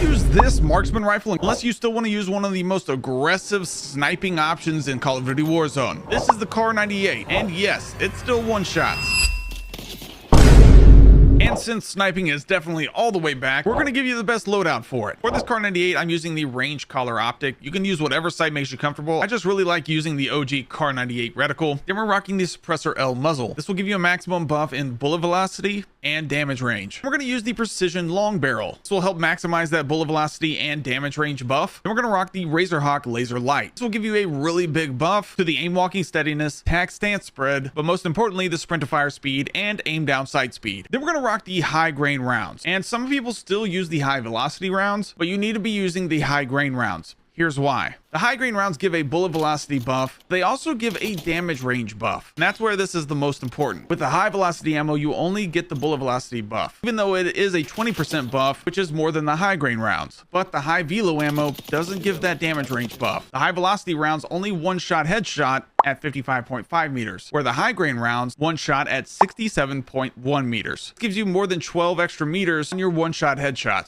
use this marksman rifle unless you still want to use one of the most aggressive sniping options in Call of Duty Warzone. This is the Kar 98, and yes, it's still one shots. And since sniping is definitely all the way back, we're going to give you the best loadout for it. For this Kar 98, I'm using the range collar optic. You can use whatever sight makes you comfortable. I just really like using the OG Kar 98 reticle. Then we're rocking the Suppressor L muzzle. This will give you a maximum buff in bullet velocity and damage range. We're going to use the Precision Long Barrel. This will help maximize that bullet velocity and damage range buff. Then we're going to rock the Razorhawk Laser Light. This will give you a really big buff to the aim walking steadiness, tac stance spread, but most importantly, the sprint to fire speed and aim down sight speed. Then we're going to rock the high grain rounds, and some people still use the high velocity rounds, but you need to be using the high grain rounds. Here's why. The high grain rounds give a bullet velocity buff. They also give a damage range buff. And that's where this is the most important. With the high velocity ammo, you only get the bullet velocity buff, even though it is a 20% buff, which is more than the high grain rounds. But the high velo ammo doesn't give that damage range buff. The high velocity rounds only one shot headshot at 55.5 meters, where the high grain rounds one shot at 67.1 meters. It gives you more than 12 extra meters on your one shot headshots.